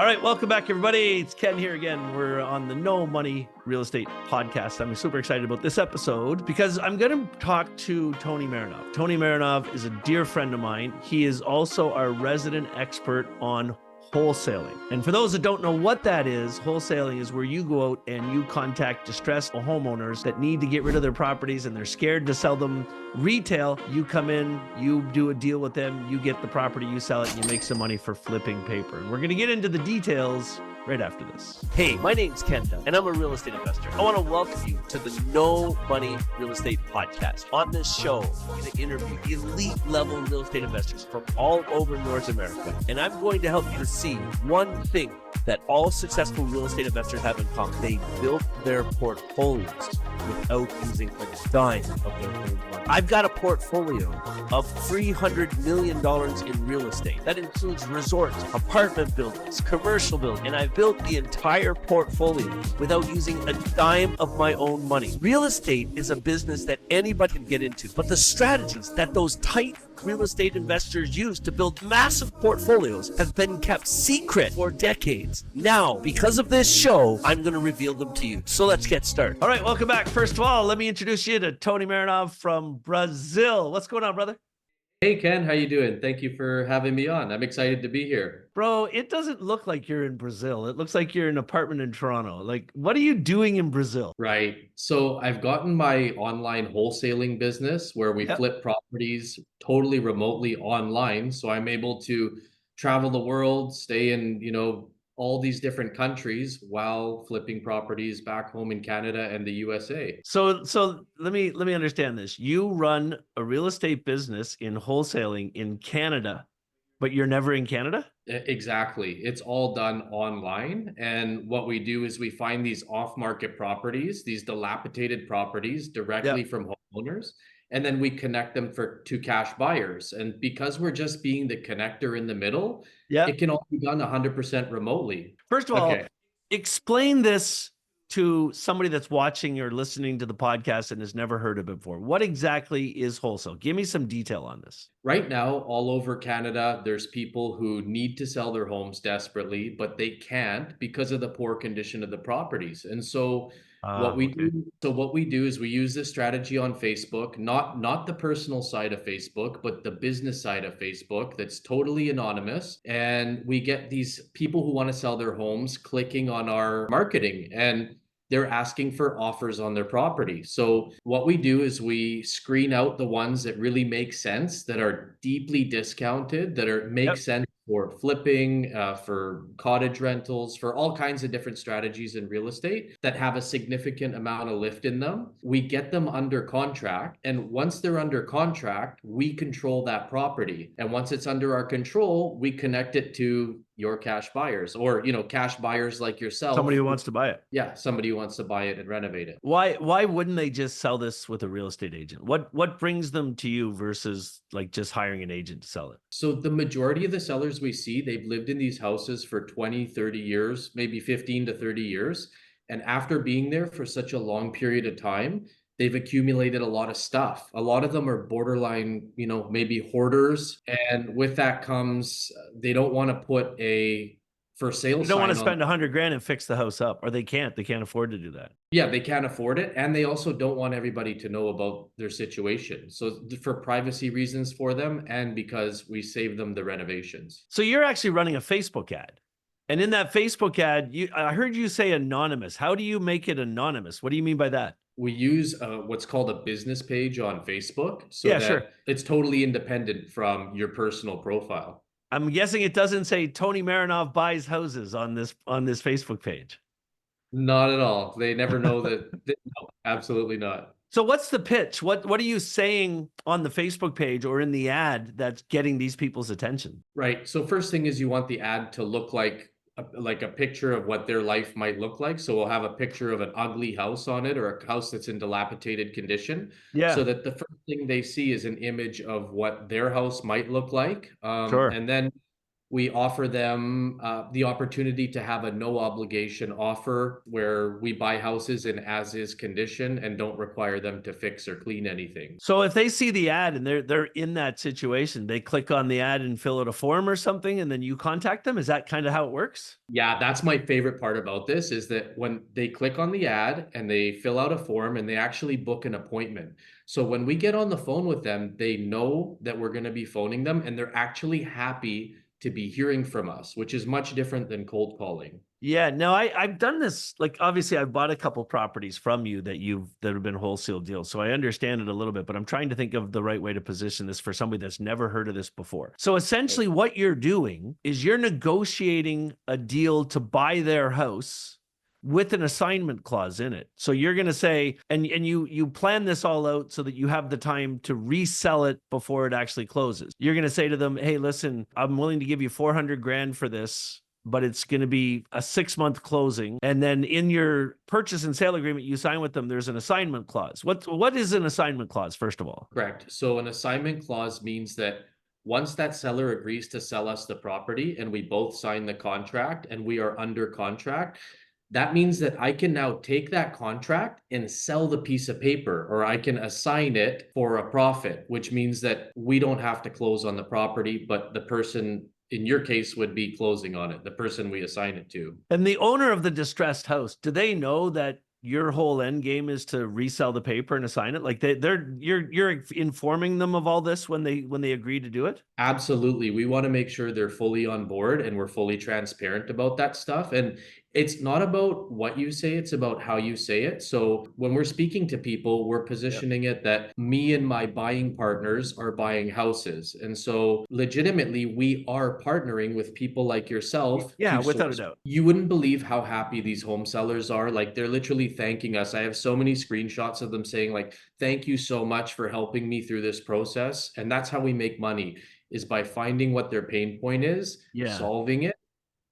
All right, welcome back, everybody. It's Ken here again. We're on the No Money Real Estate Podcast. I'm super excited about this episode because I'm going to talk to Tony Marinov. Tony Marinov is a dear friend of mine. He is also our resident expert on wholesaling. And for those that don't know what that is, wholesaling is where you go out and you contact distressed homeowners that need to get rid of their properties and they're scared to sell them retail. You come in, you do a deal with them, you get the property, you sell it, and you make some money for flipping paper. And we're going to get into the details right after this. Hey, my name's Ken Dunn, and I'm a real estate investor. I want to welcome you to the No Money Real Estate Podcast. On this show, I'm going to interview elite level real estate investors from all over North America. And I'm going to help you to see one thing that all successful real estate investors have in common. They built their portfolios without using a dime of their own money. I've got a portfolio of $300 million in real estate. That includes resorts, apartment buildings, commercial buildings, and I've built the entire portfolio without using a dime of my own money. Real estate is a business that anybody can get into, but the strategies that those tight real estate investors use to build massive portfolios have been kept secret for decades. Now, because of this show, I'm going to reveal them to you. So let's get started. All right, welcome back. First of all, let me introduce you to Tony Marinov from Brazil. What's going on, brother? Hey, Ken, how you doing? Thank you for having me on. I'm excited to be here. Bro, it doesn't look like you're in Brazil. It looks like you're in an apartment in Toronto. Like, what are you doing in Brazil? Right. So I've gotten my online wholesaling business where we Yep. flip properties totally remotely online. So I'm able to travel the world, stay in, all these different countries while flipping properties back home in Canada and the USA. So let me understand this. You run a real estate business in wholesaling in Canada, but you're never in Canada? Exactly. It's all done online. And what we do is we find these off-market properties, these dilapidated properties directly from homeowners, and then we connect them to cash buyers. And because we're just being the connector in the middle, it can all be done 100% remotely. First of all, explain this to somebody that's watching or listening to the podcast and has never heard of it before. What exactly is wholesale? Give me some detail on this. Right now, all over Canada, there's people who need to sell their homes desperately, but they can't because of the poor condition of the properties. And so what we do is we use this strategy on Facebook, not the personal side of Facebook, but the business side of Facebook that's totally anonymous. And we get these people who want to sell their homes clicking on our marketing, and they're asking for offers on their property. So what we do is we screen out the ones that really make sense, that are deeply discounted, that make sense for flipping, for cottage rentals, for all kinds of different strategies in real estate that have a significant amount of lift in them. We get them under contract. And once they're under contract, we control that property. And once it's under our control, we connect it to your cash buyers, or cash buyers like yourself. Somebody who wants to buy it. Yeah, somebody who wants to buy it and renovate it. Why wouldn't they just sell this with a real estate agent? What brings them to you versus like just hiring an agent to sell it? So the majority of the sellers we see, they've lived in these houses for 20, 30 years, maybe 15 to 30 years. And after being there for such a long period of time, they've accumulated a lot of stuff. A lot of them are borderline, maybe hoarders. And with that comes, they don't want to put a for sale sign. They don't want to spend $100,000 and fix the house up, or they can't afford to do that. Yeah, they can't afford it. And they also don't want everybody to know about their situation. So for privacy reasons for them, and because we save them the renovations. So you're actually running a Facebook ad. And in that Facebook ad, I heard you say anonymous. How do you make it anonymous? What do you mean by that? We use what's called a business page on Facebook. So that it's totally independent from your personal profile. I'm guessing it doesn't say Tony Marinov buys houses on this Facebook page. Not at all. They never know that. No, absolutely not. So what's the pitch? What are you saying on the Facebook page or in the ad that's getting these people's attention? Right. So first thing is you want the ad to look like a picture of what their life might look like. So we'll have a picture of an ugly house on it, or a house that's in dilapidated condition. Yeah. So that the first thing they see is an image of what their house might look like. And then We offer them the opportunity to have a no obligation offer where we buy houses in as is condition and don't require them to fix or clean anything. So if they see the ad and they're in that situation, they click on the ad and fill out a form or something, and then you contact them. Is that kind of how it works? Yeah, that's my favorite part about this is that when they click on the ad and they fill out a form and they actually book an appointment. So when we get on the phone with them, they know that we're going to be phoning them and they're actually happy to be hearing from us, which is much different than cold calling. Yeah, no, I've done this. Like, obviously, I've bought a couple properties from you that have been wholesale deals, so I understand it a little bit. But I'm trying to think of the right way to position this for somebody that's never heard of this before. So essentially, what you're doing is you're negotiating a deal to buy their house with an assignment clause in it. So you're going to say, and you plan this all out so that you have the time to resell it before it actually closes. You're going to say to them, "Hey, listen, I'm willing to give you 400 grand for this, but it's going to be a 6-month closing." And then in your purchase and sale agreement you sign with them, there's an assignment clause. What is an assignment clause, first of all? Correct. So an assignment clause means that once that seller agrees to sell us the property and we both sign the contract and we are under contract, that means that I can now take that contract and sell the piece of paper, or I can assign it for a profit, which means that we don't have to close on the property, but the person in your case would be closing on it, the person we assign it to. And the owner of the distressed house, do they know that your whole end game is to resell the paper and assign it? Like you're informing them of all this when they agree to do it? Absolutely. We want to make sure they're fully on board and we're fully transparent about that stuff. And it's not about what you say, it's about how you say it. So when we're speaking to people, we're positioning it that me and my buying partners are buying houses. And so legitimately, we are partnering with people like yourself. Yeah, to without a source. doubt. You wouldn't believe how happy these home sellers are. Like they're literally thanking us. I have so many screenshots of them saying like, thank you so much for helping me through this process. And that's how we make money, is by finding what their pain point is, Yeah. solving it,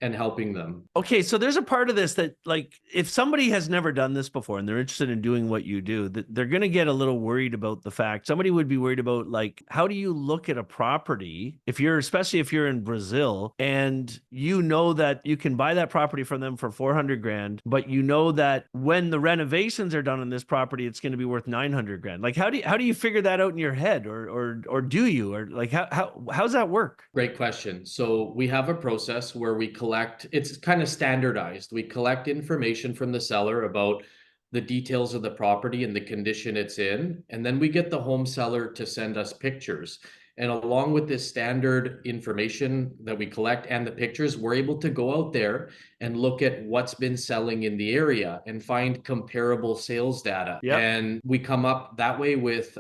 and helping them. Okay, so there's a part of this that, like, if somebody has never done this before and they're interested in doing what you do, that they're going to get a little worried about the fact. Somebody would be worried about, like, how do you look at a property especially if you're in Brazil and you know that you can buy that property from them for 400 grand, but you know that when the renovations are done on this property, it's going to be worth 900 grand. Like, how do you figure that out in your head, or do you, or like how's that work? Great question. So we have a process where we collect, it's kind of standardized. We collect information from the seller about the details of the property and the condition it's in. And then we get the home seller to send us pictures. And along with this standard information that we collect and the pictures, we're able to go out there and look at what's been selling in the area and find comparable sales data. Yep. And we come up that way with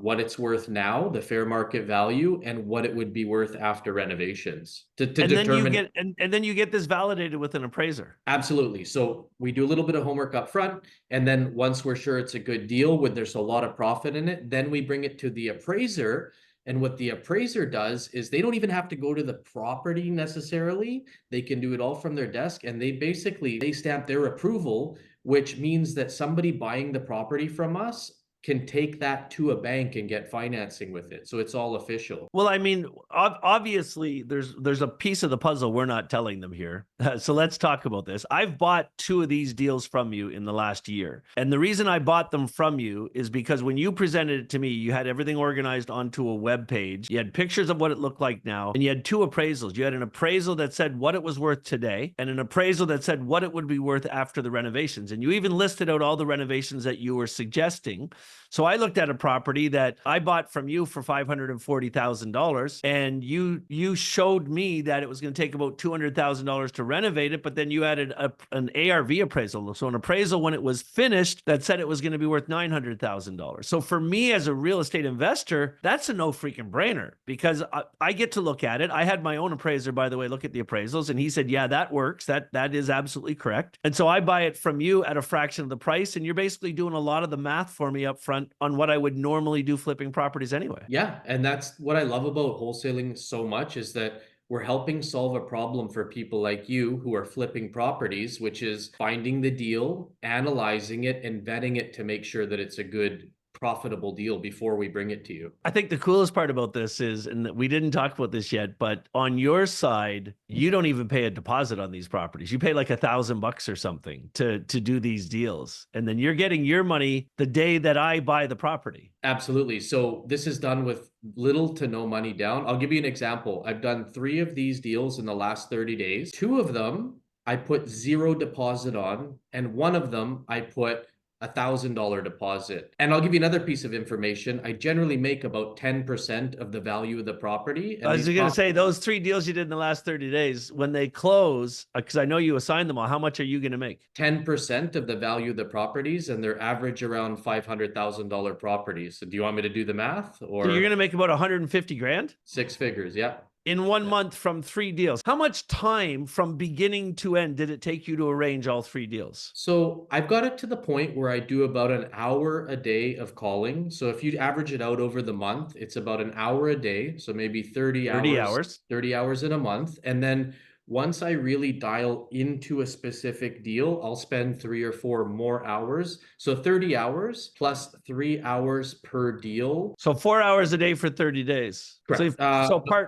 what it's worth now, the fair market value, and what it would be worth after renovations to determine. Then you get this validated with an appraiser. Absolutely. So we do a little bit of homework up front. And then once we're sure it's a good deal, when there's a lot of profit in it, then we bring it to the appraiser. And what the appraiser does is they don't even have to go to the property necessarily. They can do it all from their desk, and they stamp their approval, which means that somebody buying the property from us can take that to a bank and get financing with it. So it's all official. Well, I mean, obviously, there's a piece of the puzzle we're not telling them here. So let's talk about this. I've bought 2 of these deals from you in the last year. And the reason I bought them from you is because when you presented it to me, you had everything organized onto a web page. You had pictures of what it looked like now, and you had 2 appraisals. You had an appraisal that said what it was worth today and an appraisal that said what it would be worth after the renovations. And you even listed out all the renovations that you were suggesting. So I looked at a property that I bought from you for $540,000, and you showed me that it was going to take about $200,000 to renovate it, but then you added an ARV appraisal. So an appraisal when it was finished that said it was going to be worth $900,000. So for me as a real estate investor, that's a no freaking brainer, because I get to look at it. I had my own appraiser, by the way, look at the appraisals, and he said, yeah, that works. That is absolutely correct. And so I buy it from you at a fraction of the price, and you're basically doing a lot of the math for me up front on what I would normally do flipping properties anyway. Yeah. And that's what I love about wholesaling so much, is that we're helping solve a problem for people like you who are flipping properties, which is finding the deal, analyzing it, and vetting it to make sure that it's a good profitable deal before we bring it to you. I think the coolest part about this is, and we didn't talk about this yet, but on your side, you don't even pay a deposit on these properties. You pay like $1,000 or something to do these deals. And then you're getting your money the day that I buy the property. Absolutely. So this is done with little to no money down. I'll give you an example. I've done 3 of these deals in the last 30 days. 2 of them I put 0 deposit on, and 1 of them I put $1,000 deposit. And I'll give you another piece of information. I generally make about 10% of the value of the property. And I was going to say, those 3 deals you did in the last 30 days, when they close, because I know you assigned them all, how much are you going to make? 10% of the value of the properties, and they're average around $500,000 properties. So do you want me to do the math? Or so you're going to make about 150 grand? 6 figures, yeah. In 1 month from 3 deals. How much time from beginning to end did it take you to arrange all 3 deals? So I've got it to the point where I do about an hour a day of calling. So if you average it out over the month, it's about an hour a day. So maybe 30 hours. 30 hours in a month. And then once I really dial into a specific deal, I'll spend 3 or 4 more hours. So 30 hours plus 3 hours per deal. So 4 hours a day for 30 days. Correct.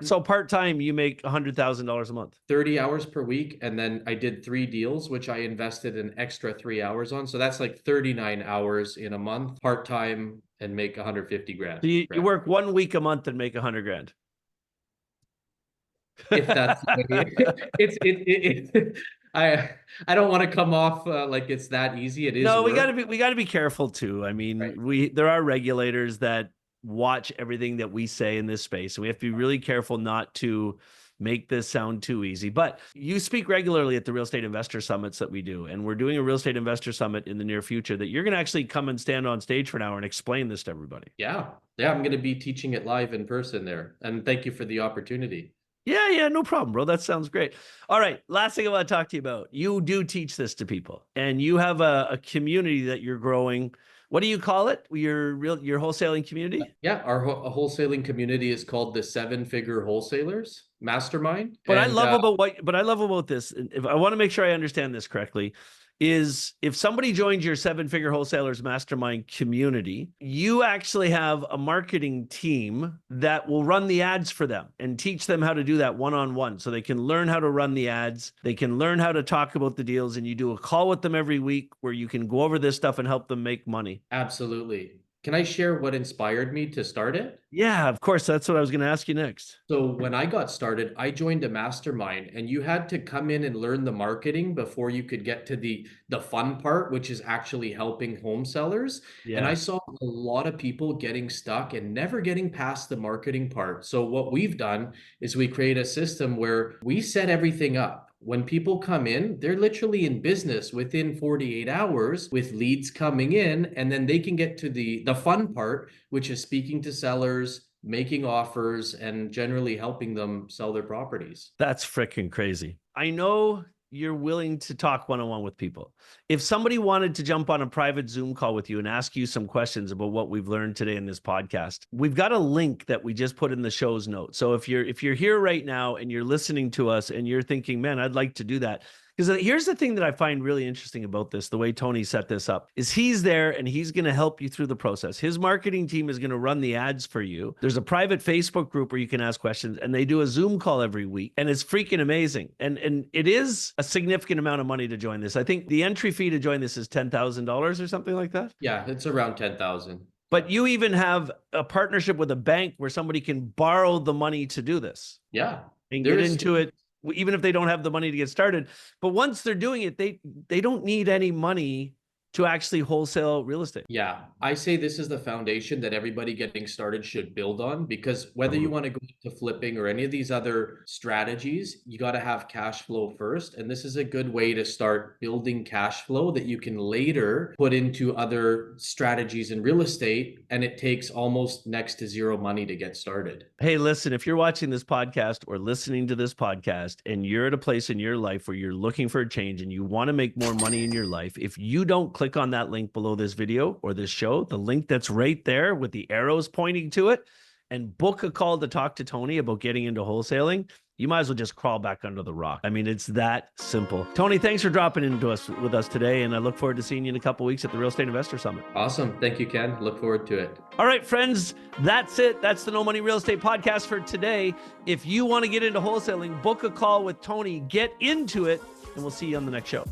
So part-time, you make $100,000 a month. 30 hours per week. And then I did 3 deals, which I invested an extra 3 hours on. So that's like 39 hours in a month, part-time, and make 150 grand. So you work 1 week a month and make 100 grand. If that's I don't want to come off like it's that easy. It is. No, we got to be careful too. I mean, right. There are regulators that watch everything that we say in this space, and we have to be really careful not to make this sound too easy. But you speak regularly at the real estate investor summits that we do, and we're doing a real estate investor summit in the near future that you're going to actually come and stand on stage for an hour and explain this to everybody. Yeah, I'm going to be teaching it live in person there, and thank you for the opportunity. Yeah, no problem, bro. That sounds great. All right, last thing I want to talk to you about. You do teach this to people, and you have a community that you're growing. What do you call it? Your wholesaling community? Yeah, our wholesaling community is called the 7-Figure Wholesalers Mastermind. What I love about this, if I want to make sure I understand this correctly, is if somebody joins your 7-Figure Wholesalers Mastermind community, you actually have a marketing team that will run the ads for them and teach them how to do that one-on-one, so they can learn how to run the ads, they can learn how to talk about the deals, and you do a call with them every week where you can go over this stuff and help them make money. Absolutely. Can I share what inspired me to start it? Yeah, of course. That's what I was going to ask you next. So when I got started, I joined a mastermind, and you had to come in and learn the marketing before you could get to the fun part, which is actually helping home sellers. Yeah. And I saw a lot of people getting stuck and never getting past the marketing part. So what we've done is we create a system where we set everything up. When people come in, they're literally in business within 48 hours with leads coming in, and then they can get to the fun part, which is speaking to sellers, making offers, and generally helping them sell their properties. That's freaking crazy. I know you're willing to talk one-on-one with people. If somebody wanted to jump on a private Zoom call with you and ask you some questions about what we've learned today in this podcast, we've got a link that we just put in the show's notes. So if you're here right now and you're listening to us and you're thinking, man, I'd like to do that. Because here's the thing that I find really interesting about this, the way Tony set this up, is he's there and he's going to help you through the process. His marketing team is going to run the ads for you. There's a private Facebook group where you can ask questions, and they do a Zoom call every week, and it's freaking amazing. And it is a significant amount of money to join this. I think the entry fee to join this is $10,000 or something like that. Yeah, it's around 10,000. But you even have a partnership with a bank where somebody can borrow the money to do this. Yeah. And get into it, even if they don't have the money to get started. But once they're doing it, they don't need any money to actually wholesale real estate. Yeah, I say this is the foundation that everybody getting started should build on, because whether you want to go into flipping or any of these other strategies, you got to have cash flow first. And this is a good way to start building cash flow that you can later put into other strategies in real estate. And it takes almost next to zero money to get started. Hey, listen, if you're watching this podcast or listening to this podcast and you're at a place in your life where you're looking for a change and you want to make more money in your life, if you don't click on that link below this video or this show, the link that's right there with the arrows pointing to it, and book a call to talk to Tony about getting into wholesaling, you might as well just crawl back under the rock. I mean, it's that simple. Tony, thanks for dropping with us today. And I look forward to seeing you in a couple of weeks at the Real Estate Investor Summit. Awesome. Thank you, Ken. Look forward to it. All right, friends, that's it. That's the No Money Real Estate Podcast for today. If you want to get into wholesaling, book a call with Tony, get into it, and we'll see you on the next show.